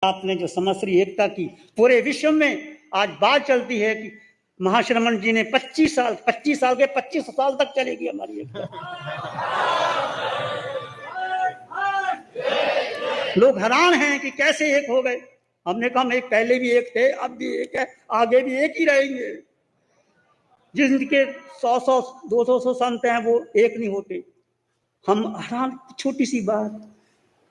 आपने जो समश्री एकता की पूरे विश्व में आज बात चलती है कि महाश्रमण जी ने 25 साल के 25 साल तक चलेगी हमारी एकता। लोग हैरान हैं कि कैसे एक हो गए। हमने कहा हम एक पहले भी एक थे, अब भी एक है, आगे भी एक ही रहेंगे। जिनके 100 200 संत हैं वो एक नहीं होते। हम हैरान, छोटी सी बात,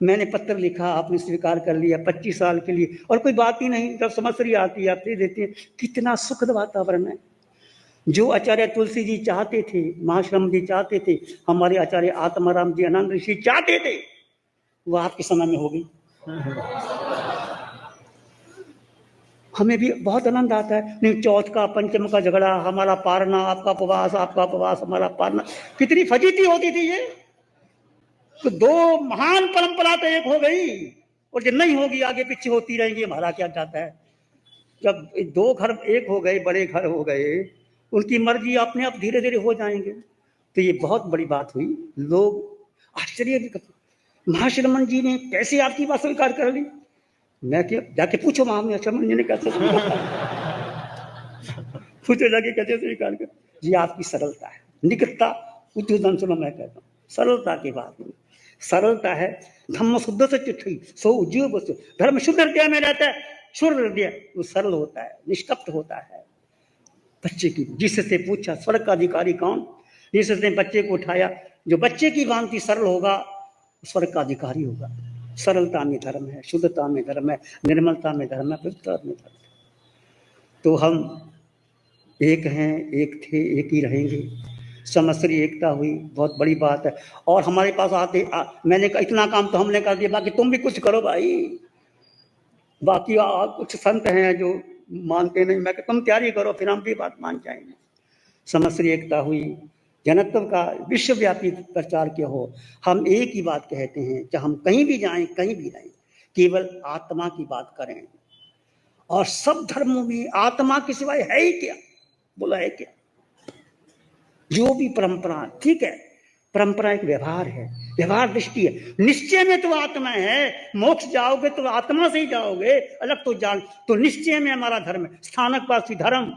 मैंने पत्र लिखा, आपने स्वीकार कर लिया 25 साल के लिए, और कोई बात ही नहीं। जब समश्री आती है, आप दे देते हैं, कितना सुखद वातावरण है। जो आचार्य तुलसी जी चाहते थे, महाश्रम जी चाहते थे, हमारे आचार्य आत्माराम जी आनंद ऋषि चाहते थे, वो आपके समय में होगी। हमें भी बहुत आनंद आता है। नहीं, चौथ का पंचम का झगड़ा, हमारा पारना, आपका उपवास, आपका उपवास, हमारा पारना, कितनी फजीती होती थी ये। तो दो महान परंपरा तो एक हो गई, और जब नहीं होगी आगे पीछे होती रहेंगी। हमारा क्या चाहता है, जब दो घर एक हो गए, बड़े घर हो गए, उनकी मर्जी अपने आप धीरे धीरे हो जाएंगे। तो ये बहुत बड़ी बात हुई। लोग आश्चर्य भी करते, महाश्रमण जी ने कैसे आपकी बात स्वीकार कर ली। मैं क्या, जाके पूछो महाश्रमण जी ने कैसे पूछो जाके कैसे स्वीकार कर। जी आपकी सरलता है, निकटता, उद्योधन। सुनो मैं कहता हूँ, सरलता की बात नहीं, सरलता है। धम्म शुद्ध से चिट्ठी सो उद्योग, धर्म शुद्ध हृदय में रहता है, शुद्ध हृदय वो सरल होता है, निष्कपट होता है। बच्चे की, जिससे पूछा स्वर्ग का अधिकारी कौन, जिसने बच्चे को उठाया, जो बच्चे की भांति सरल होगा स्वर्ग का अधिकारी होगा। सरलता में धर्म है, शुद्धता में धर्म है, निर्मलता में धर्म है, पवित्रता में धर्म है। तो हम एक हैं, एक थे, एक ही रहेंगे। समश्री एकता हुई, बहुत बड़ी बात है। और हमारे पास आते मैंने कहा इतना काम तो हमने कर दिया, बाकी तुम भी कुछ करो भाई। बाकी कुछ संत हैं जो मानते नहीं, मैं तुम तैयारी करो, फिर हम भी बात मान जाएंगे। समश्री एकता हुई, जनत्व का विश्वव्यापी प्रचार किया हो। हम एक ही बात कहते हैं, चाहे हम कहीं भी जाएं, कहीं भी रहें, केवल आत्मा की बात करें। और सब धर्मों में आत्मा के सिवाय है ही क्या, बोला है क्या। जो भी परंपरा, ठीक है, परंपरा एक व्यवहार है, व्यवहार दृष्टि है। निश्चय में तो आत्मा है, मोक्ष जाओगे तो आत्मा से ही जाओगे, अलग तो जान। तो निश्चय में हमारा धर्म है, स्थानकवासी धर्म,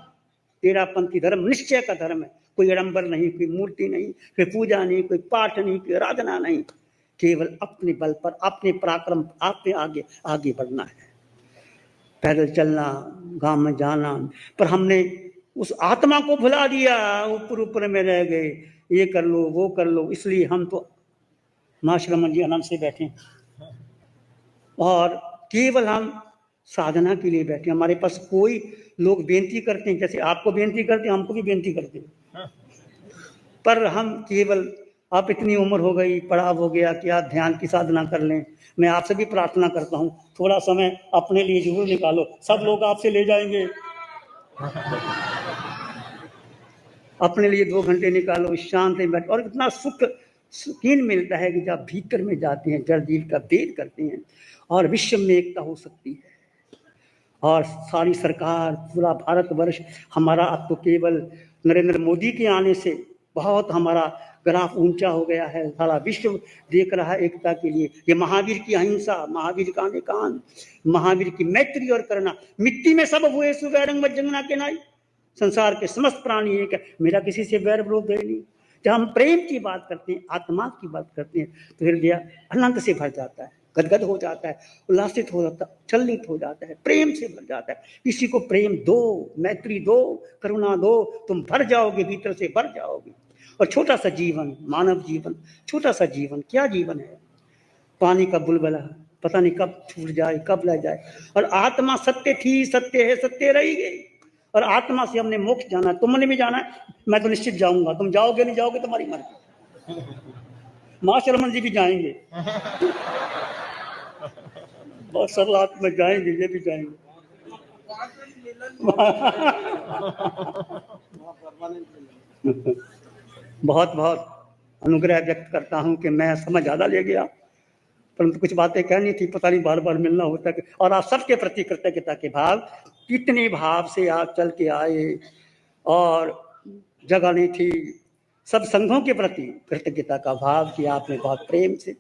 तेरापंथी धर्म निश्चय का धर्म है। कोई आडंबर नहीं, कोई मूर्ति नहीं, कोई पूजा नहीं, कोई पाठ नहीं, कोई आराधना नहीं, केवल अपने बल पर, अपने पराक्रम, अपने आगे आगे बढ़ना है। पैदल चलना, गांव में जाना, पर हमने उस आत्मा को भुला दिया, ऊपर ऊपर में रह गए, ये कर लो वो कर लो। इसलिए हम तो महाश्रमण जी आनंद से बैठे और केवल हम साधना के लिए बैठे। हमारे पास कोई लोग बेनती करते हैं, जैसे आपको बेनती करते हैं, हमको भी बेनती करते हैं, पर हम केवल, आप इतनी उम्र हो गई, पढ़ाव हो गया कि आप ध्यान की साधना कर लें। मैं आपसे भी प्रार्थना करता हूँ, थोड़ा समय अपने लिए जरूर निकालो। सब लोग आपसे ले जाएंगे, अपने लिए 2 घंटे निकालो, शांत में बैठ। और इतना सुकून मिलता है कि जब भीतर में जाते हैं, जड़ जीव का भेद करते हैं, और विश्व में एकता हो सकती है। और सारी सरकार, पूरा भारतवर्ष हमारा अब तो केवल नरेंद्र मोदी के आने से बहुत हमारा ग्राफ ऊंचा हो गया है। सारा विश्व देख रहा है एकता के लिए। ये महावीर की अहिंसा, महावीर का निकान, महावीर की मैत्री और करुणा। मिट्टी में सब हुए सुवैरंग जंगना के नाई, संसार के समस्त प्राणी एक है, मेरा किसी से वैर विरोध है नहीं। जब हम प्रेम की बात करते हैं, आत्मा की बात करते हैं, तो हृदय अनंत से भर जाता है, गदगद हो जाता है, उल्लासित हो जाता है, चलित हो जाता है, प्रेम से भर जाता है। किसी को प्रेम दो, मैत्री दो, करुणा दो, तुम भर जाओगे, भीतर से भर जाओगे। और छोटा सा जीवन, मानव जीवन, छोटा सा जीवन, क्या जीवन है, पानी का बुलबुला, पता नहीं कब छूट जाए, कब लग जाए। और आत्मा सत्य थी, सत्य है, सत्य रहेगी। और आत्मा से हमने मोक्ष जाना, तुमने भी जाना है, मैं तो निश्चित जाऊंगा। तुम जाओगे नहीं जाओगे तुम्हारी मर्जी। महाश्रमण जी भी जाएंगे, बहुत सरल आत्मा जाएंगे, ये भी जाएंगे। बहुत बहुत अनुग्रह व्यक्त करता हूं कि मैं समय ज्यादा ले गया, परंतु कुछ बातें कहनी थी, पता नहीं बार बार मिलना होता है। और आप सबके प्रति कृतज्ञता के भाव, कितने भाव से आप चल के आए, और जगह नहीं थी। सब संघों के प्रति कृतज्ञता का भाव कि आपने बहुत प्रेम से